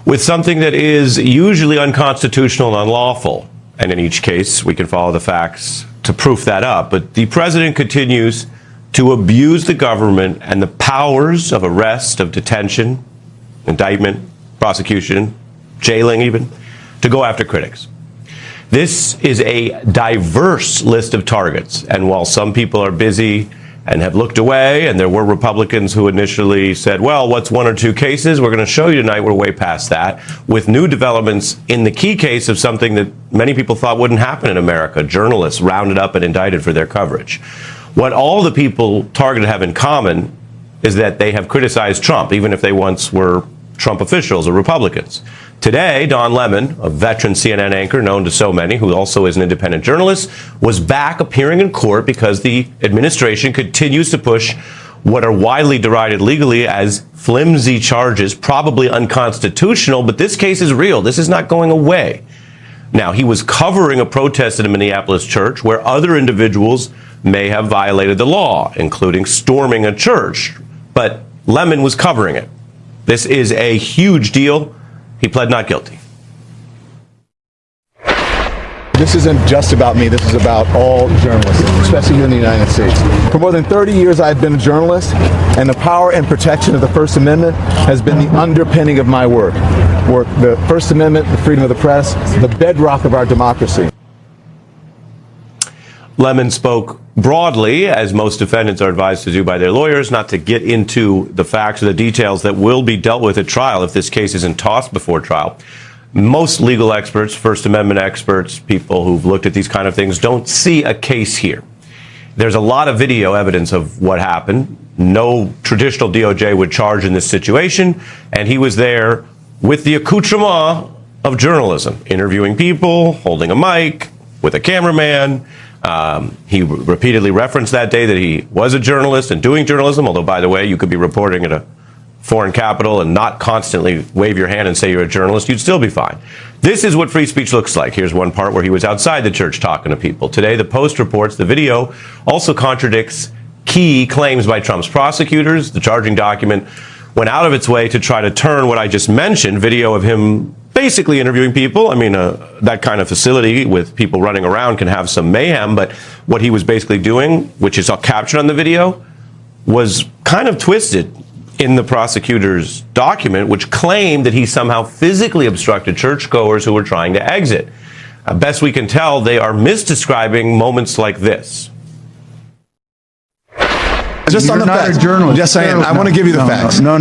with something that is usually unconstitutional and unlawful. And in each case, we can follow the facts to proof that up. But the president continues to abuse the government and the powers of arrest, of detention, indictment, prosecution, jailing even, to go after critics. This is a diverse list of targets. And while some people are busy and have looked away, and there were Republicans who initially said, well, what's one or two cases? We're going to show you tonight we're way past that, with new developments in the key case of something that many people thought wouldn't happen in America, journalists rounded up and indicted for their coverage. What all the people targeted have in common is that they have criticized Trump, even if they once were Trump officials or Republicans. Today, Don Lemon, a veteran CNN anchor known to so many, who also is an independent journalist, was back appearing in court because the administration continues to push what are widely derided legally as flimsy charges, probably unconstitutional, but this case is real. This is not going away. Now, he was covering a protest at a Minneapolis church where other individuals may have violated the law, including storming a church, but Lemon was covering it. This is a huge deal. He pled not guilty. This isn't just about me. This is about all journalists, especially here in the United States. For more than 30 years, I've been a journalist, and the power and protection of the First Amendment has been the underpinning of my work. The First Amendment, the freedom of the press, the bedrock of our democracy. Lemon spoke broadly, as most defendants are advised to do by their lawyers, not to get into the facts or the details that will be dealt with at trial if this case isn't tossed before trial. Most legal experts, First Amendment experts, people who've looked at these kind of things, don't see a case here. There's a lot of video evidence of what happened. No traditional DOJ would charge in this situation, and he was there with the accoutrement of journalism, interviewing people, holding a mic, with a cameraman. He repeatedly referenced that day that he was a journalist and doing journalism, although, by the way, you could be reporting at a foreign capital and not constantly wave your hand and say you're a journalist. You'd still be fine. This is what free speech looks like. Here's one part where he was outside the church talking to people. Today, the Post reports the video also contradicts key claims by Trump's prosecutors. The charging document went out of its way to try to turn what I just mentioned, video of him basically interviewing people. I mean, that kind of facility with people running around can have some mayhem, but what he was basically doing, which is all captured on the video, was kind of twisted in the prosecutor's document, which claimed that he somehow physically obstructed churchgoers who were trying to exit. Best we can tell, they are misdescribing moments like this. Just on the facts. Just saying, I want to give you the facts. No.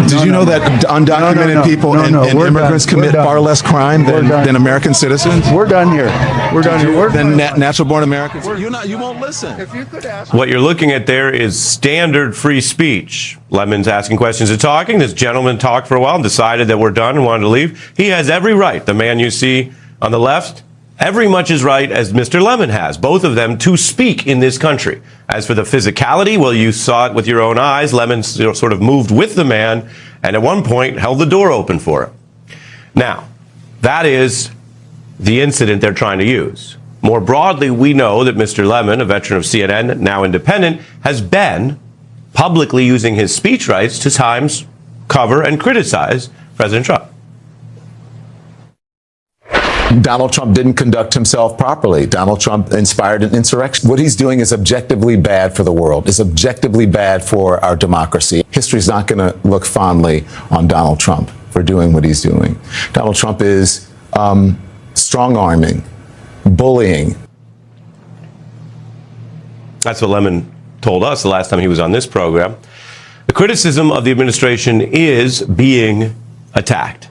Did you know that undocumented people and immigrants commit far less crime than American citizens? We're done here. We're done here. Than natural-born Americans? You won't listen. If you could ask. What you're looking at there is standard free speech. Lemon's asking questions and talking. This gentleman talked for a while and decided that we're done and wanted to leave. He has every right. The man you see on the left, every much as right as Mr. Lemon has, both of them, to speak in this country. As for the physicality, well, you saw it with your own eyes. Lemon sort of moved with the man and at one point held the door open for him. Now, that is the incident they're trying to use. More broadly, we know that Mr. Lemon, a veteran of CNN, now independent, has been publicly using his speech rights to times cover and criticize President Trump. Donald Trump didn't conduct himself properly. Donald Trump inspired an insurrection. What he's doing is objectively bad for the world, is objectively bad for our democracy. History's not going to look fondly on Donald Trump for doing what he's doing. Donald Trump is strong-arming, bullying. That's what Lemon told us the last time he was on this program. The criticism of the administration is being attacked.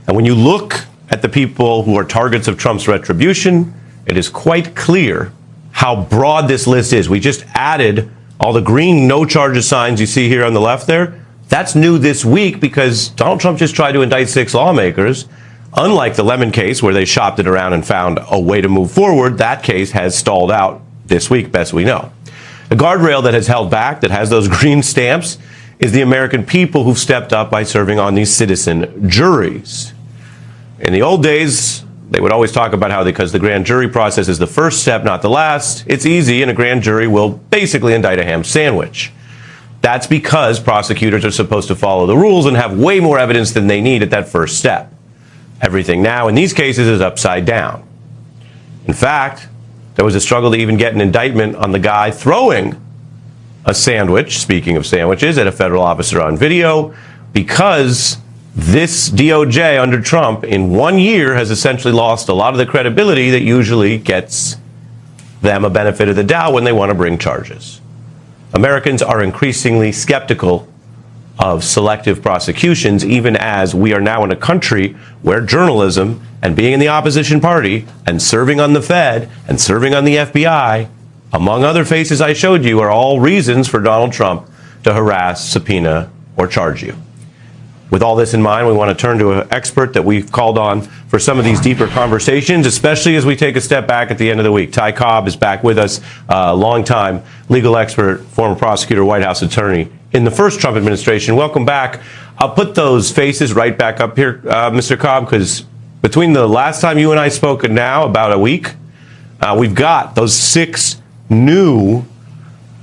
And when you look at the people who are targets of Trump's retribution, it is quite clear how broad this list is. We just added all the green no charges signs you see here on the left there. That's new this week because Donald Trump just tried to indict 6 lawmakers. Unlike the Lemon case where they shopped it around and found a way to move forward, that case has stalled out this week, best we know. The guardrail that has held back, that has those green stamps, is the American people who've stepped up by serving on these citizen juries. In the old days, they would always talk about how because the grand jury process is the first step, not the last, it's easy and a grand jury will basically indict a ham sandwich. That's because prosecutors are supposed to follow the rules and have way more evidence than they need at that first step. everything now in these cases is upside down. In fact, there was a struggle to even get an indictment on the guy throwing a sandwich, speaking of sandwiches, at a federal officer on video, because this DOJ under Trump in 1 year has essentially lost a lot of the credibility that usually gets them a benefit of the doubt when they want to bring charges. Americans are increasingly skeptical of selective prosecutions, even as we are now in a country where journalism and being in the opposition party and serving on the Fed and serving on the FBI, among other faces I showed you, are all reasons for Donald Trump to harass, subpoena, or charge you. With all this in mind, we want to turn to an expert that we've called on for some of these deeper conversations, especially as we take a step back at the end of the week. Ty Cobb is back with us, longtime legal expert, former prosecutor, White House attorney in the first Trump administration. Welcome back. I'll put those faces right back up here, Mr. Cobb, because between the last time you and I spoke and now, about a week, we've got those 6 new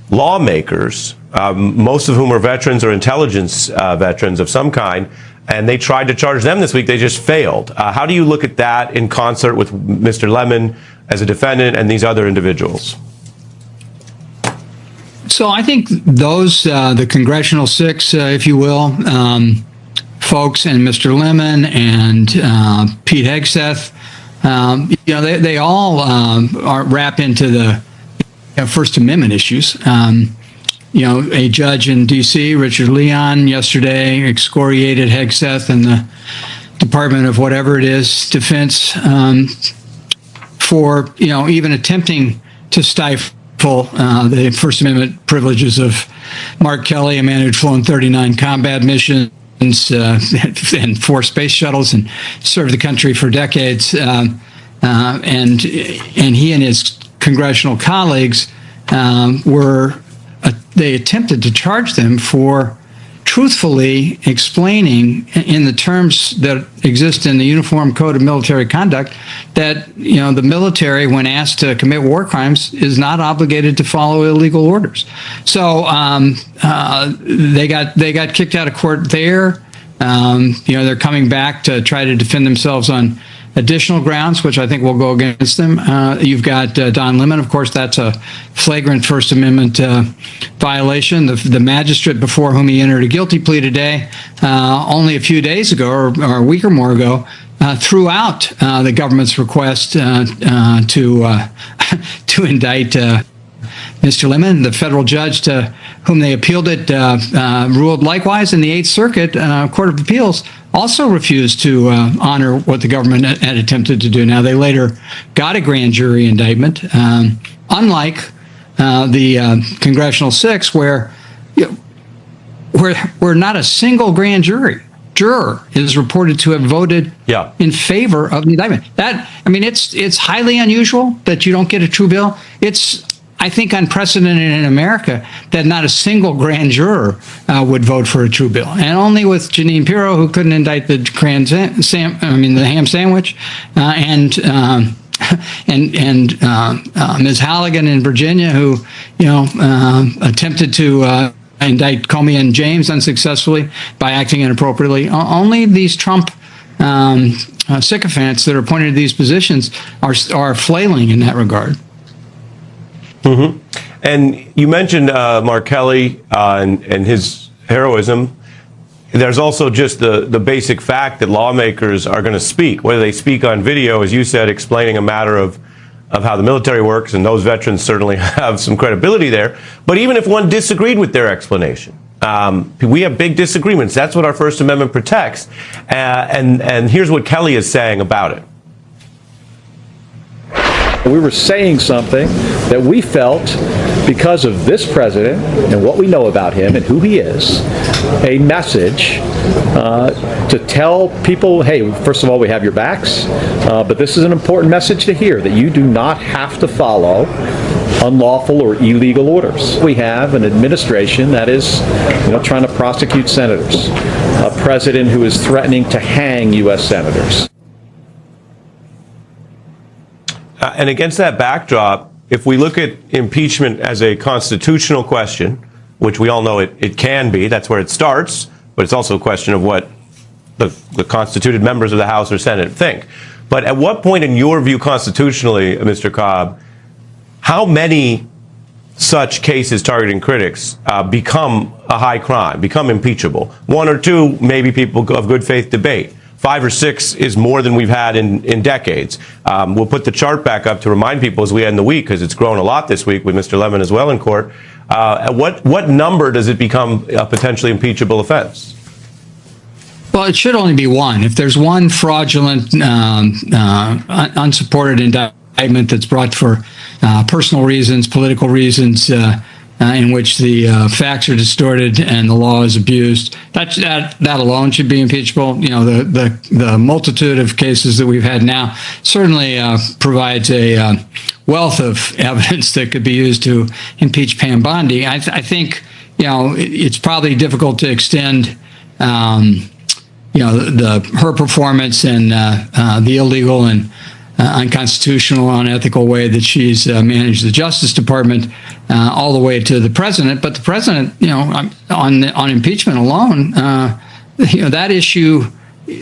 lawmakers, most of whom are veterans or intelligence veterans of some kind, and they tried to charge them this week. They just failed. How do you look at that in concert with Mr. Lemon as a defendant and these other individuals? So I think those, the Congressional 6, if you will, folks, and Mr. Lemon and Pete Hegseth, they all are wrap into the First Amendment issues. A judge in D.C., Richard Leon, yesterday excoriated Hegseth and the Department of whatever it is, Defense, for, even attempting to stifle the First Amendment privileges of Mark Kelly, a man who'd flown 39 combat missions and 4 space shuttles and served the country for decades. And he and his congressional colleagues they attempted to charge them for truthfully explaining in the terms that exist in the Uniform Code of Military Conduct that, the military, when asked to commit war crimes, is not obligated to follow illegal orders. So they got kicked out of court there. They're coming back to try to defend themselves on additional grounds, which I think will go against them. You've got Don Lemon, of course. That's a flagrant First Amendment violation. The magistrate before whom he entered a guilty plea today, only a few days ago or a week or more ago, threw out the government's request to indict Mr. Lemon. The federal judge to whom they appealed it ruled likewise, and the Eighth Circuit Court of Appeals also refused to honor what the government had attempted to do. Now, they later got a grand jury indictment, unlike the Congressional 6, where not a single grand juror is reported to have voted in favor of the indictment. It's highly unusual that you don't get a true bill. It's, I think, unprecedented in America that not a single grand juror would vote for a true bill, and only with Jeanine Pirro, who couldn't indict the the ham sandwich, and Ms. Halligan in Virginia, who attempted to indict Comey and James unsuccessfully by acting inappropriately. Only these Trump sycophants that are appointed to these positions are flailing in that regard. Mm-hmm. And you mentioned Mark Kelly and his heroism. There's also just the basic fact that lawmakers are going to speak, whether they speak on video, as you said, explaining a matter of how the military works, and those veterans certainly have some credibility there. But even if one disagreed with their explanation, we have big disagreements. That's what our First Amendment protects. And here's what Kelly is saying about it. We were saying something that we felt, because of this president and what we know about him and who he is, a message to tell people, hey, first of all, we have your backs, but this is an important message to hear, that you do not have to follow unlawful or illegal orders. We have an administration that is, trying to prosecute senators, a president who is threatening to hang U.S. senators. And against that backdrop, if we look at impeachment as a constitutional question, which we all know it can be, that's where it starts, but it's also a question of what the constituted members of the House or Senate think. But at what point, in your view, constitutionally, Mr. Cobb, how many such cases targeting critics become a high crime, become impeachable? One or two, maybe people of good faith debate. 5 or 6 is more than we've had in decades. We'll put the chart back up to remind people as we end the week, because it's grown a lot this week with Mr. Lemon as well in court. At what number does it become a potentially impeachable offense? Well, it should only be one. If there's one fraudulent, unsupported indictment that's brought for personal reasons, political reasons, in which the facts are distorted and the law is abused, that alone should be impeachable. You know, the multitude of cases that we've had now certainly provides a wealth of evidence that could be used to impeach Pam Bondi. I think, you know, it's probably difficult to extend her performance and the illegal and unconstitutional, unethical way that she's managed the Justice Department all the way to the president. But the president, you know, on impeachment alone, that issue,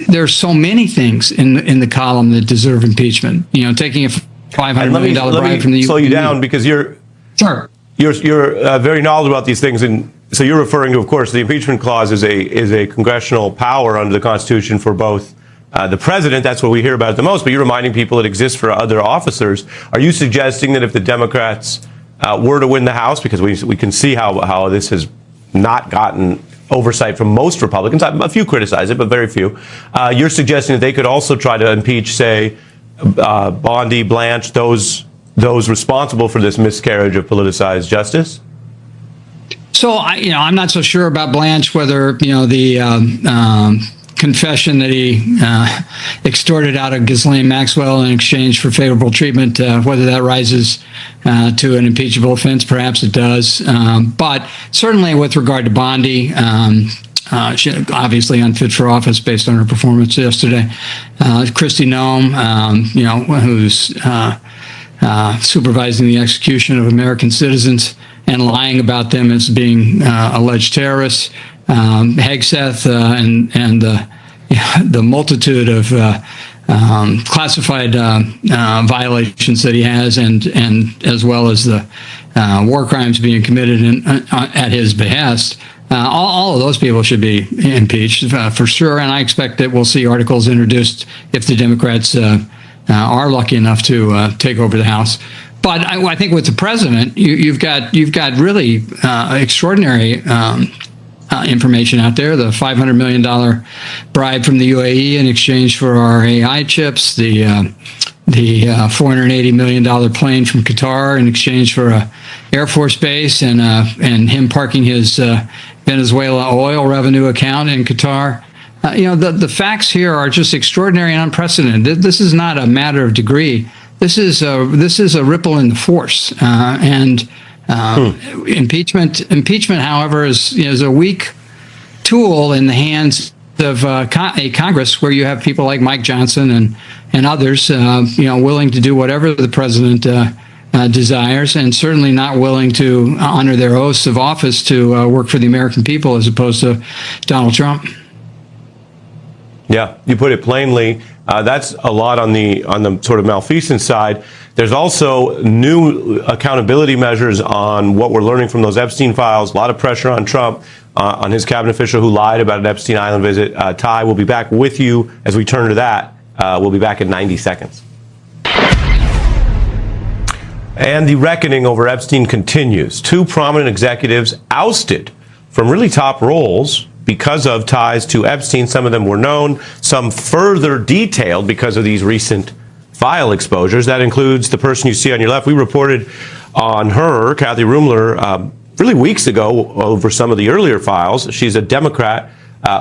there's so many things in the column that deserve impeachment. You know, taking a $500 million bribe from the slow you down, because you're very knowledgeable about these things, and so you're referring to, of course, the impeachment clause is a congressional power under the Constitution for both the president. That's what we hear about it the most, but you're reminding people it exists for other officers. Are you suggesting that if the Democrats were to win the House, because we can see how this has not gotten oversight from most Republicans, a few criticize it, but very few, you're suggesting that they could also try to impeach, say, Bondi, Blanche, those responsible for this miscarriage of politicized justice? So, I'm not so sure about Blanche, whether, the confession that he extorted out of Ghislaine Maxwell in exchange for favorable treatment, whether that rises to an impeachable offense. Perhaps it does. But certainly with regard to Bondi, she obviously unfit for office based on her performance yesterday. Kristi Noem, who's supervising the execution of American citizens and lying about them as being alleged terrorists. Hegseth and the multitude of classified violations that he has, and as well as the war crimes being committed at his behest. All of those people should be impeached for sure, and I expect that we'll see articles introduced if the Democrats are lucky enough to take over the House. But I think with the president, you've got really extraordinary information out there. The $500 million bribe from the UAE in exchange for our AI chips, the $480 million plane from Qatar in exchange for a Air Force base, and him parking his Venezuela oil revenue account in Qatar. The facts here are just extraordinary and unprecedented. This is not a matter of degree. This is a ripple in the force, and impeachment, however, is a weak tool in the hands of a Congress where you have people like Mike Johnson and others, willing to do whatever the president desires, and certainly not willing to honor their oaths of office to work for the American people, as opposed to Donald Trump. Yeah, you put it plainly. That's a lot on the sort of malfeasance side. There's also new accountability measures on what we're learning from those Epstein files. A lot of pressure on Trump, on his cabinet official who lied about an Epstein Island visit. Ty, we'll be back with you as we turn to that. We'll be back in 90 seconds. And the reckoning over Epstein continues. 2 prominent executives ousted from really top roles because of ties to Epstein. Some of them were known, some further detailed because of these recent file exposures. That includes the person you see on your left. We reported on her, Kathy Rumler, really weeks ago over some of the earlier files. She's a Democrat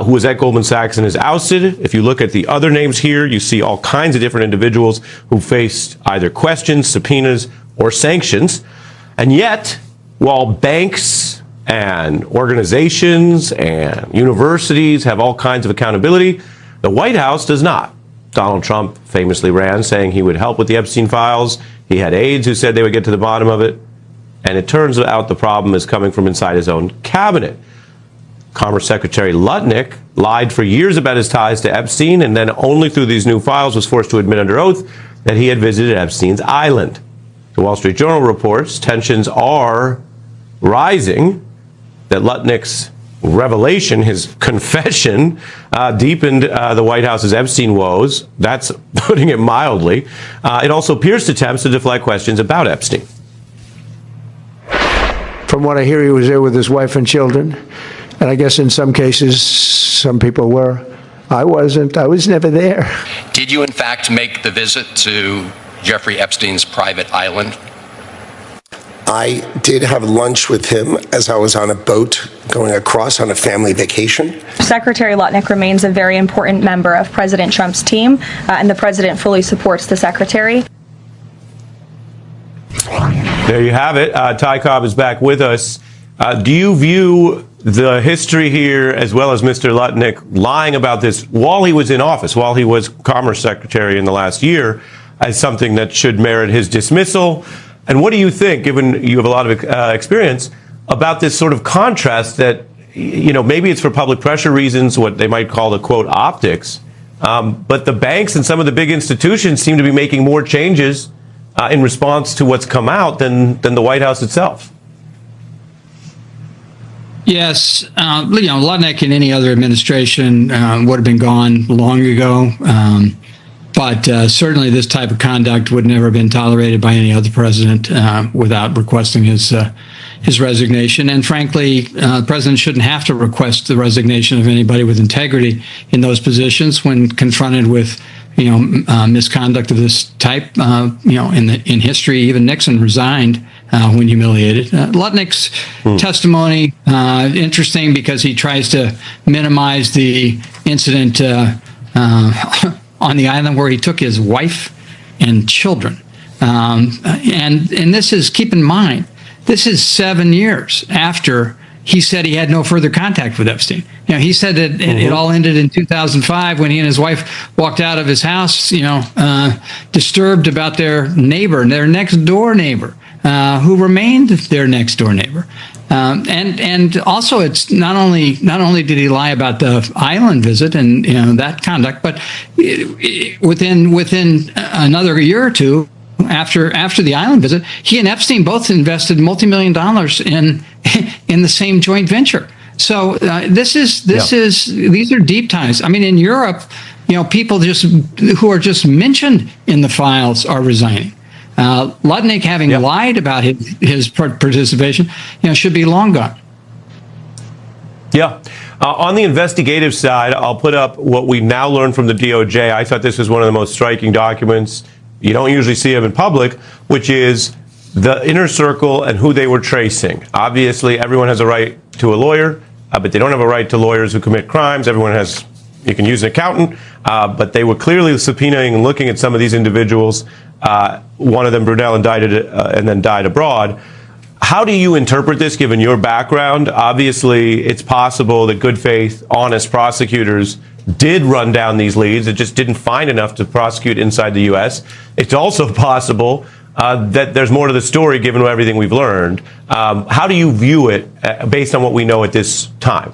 who was at Goldman Sachs and is ousted. If you look at the other names here, you see all kinds of different individuals who faced either questions, subpoenas, or sanctions. And yet, while banks and organizations and universities have all kinds of accountability, the White House does not. Donald Trump famously ran saying he would help with the Epstein files. He had aides who said they would get to the bottom of it. And it turns out the problem is coming from inside his own cabinet. Commerce Secretary Lutnick lied for years about his ties to Epstein, and then only through these new files was forced to admit under oath that he had visited Epstein's island. The Wall Street Journal reports tensions are rising, that Lutnick's revelation, his confession, deepened the White House's Epstein woes. That's putting it mildly. It also pierced attempts to deflect questions about Epstein. From what I hear, he was there with his wife and children. And I guess in some cases, some people were. I wasn't. I was never there. Did you, in fact, make the visit to Jeffrey Epstein's private island? I did have lunch with him as I was on a boat going across on a family vacation. Secretary Lutnick remains a very important member of President Trump's team, and the president fully supports the secretary. There you have it. Ty Cobb is back with us. Do you view the history here, as well as Mr. Lutnick lying about this while he was in office, while he was Commerce Secretary in the last year, as something that should merit his dismissal? And what do you think, given you have a lot of experience, about this sort of contrast that, you know, maybe it's for public pressure reasons, what they might call the, quote, optics, but the banks and some of the big institutions seem to be making more changes in response to what's come out than the White House itself? Yes, Lutnick in any other administration would have been gone long ago. But certainly this type of conduct would never have been tolerated by any other president without requesting his resignation. And frankly, the president shouldn't have to request the resignation of anybody with integrity in those positions when confronted with, misconduct of this type. In history, even Nixon resigned when humiliated. Lutnick's testimony interesting because he tries to minimize the incident on the island where he took his wife and children. And this is, keep in mind, this is 7 years after he said he had no further contact with Epstein. He said that it all ended in 2005 when he and his wife walked out of his house, disturbed about their neighbor, their next door neighbor, who remained their next door neighbor. And also, it's not only did he lie about the island visit and that conduct, but within another year or two after the island visit, he and Epstein both invested multi-million dollars in the same joint venture. So these are deep ties. I mean, in Europe, people who are just mentioned in the files are resigning. Lutnick, having lied about his participation, should be long gone. Yeah. On the investigative side, I'll put up what we now learn from the DOJ. I thought this was one of the most striking documents. You don't usually see them in public, which is the inner circle and who they were tracing. Obviously, everyone has a right to a lawyer, but they don't have a right to lawyers who commit crimes. You can use an accountant, but they were clearly subpoenaing and looking at some of these individuals. One of them, Brunel, indicted and then died abroad. How do you interpret this, given your background? Obviously, it's possible that good faith, honest prosecutors did run down these leads. It just didn't find enough to prosecute inside the U.S. It's also possible that there's more to the story, given everything we've learned. How do you view it based on what we know at this time?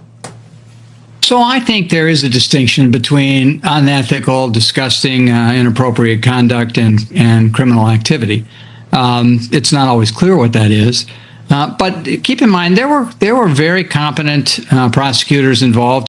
So I think there is a distinction between unethical, disgusting, inappropriate conduct and criminal activity. It's not always clear what that is. But keep in mind, there were very competent prosecutors involved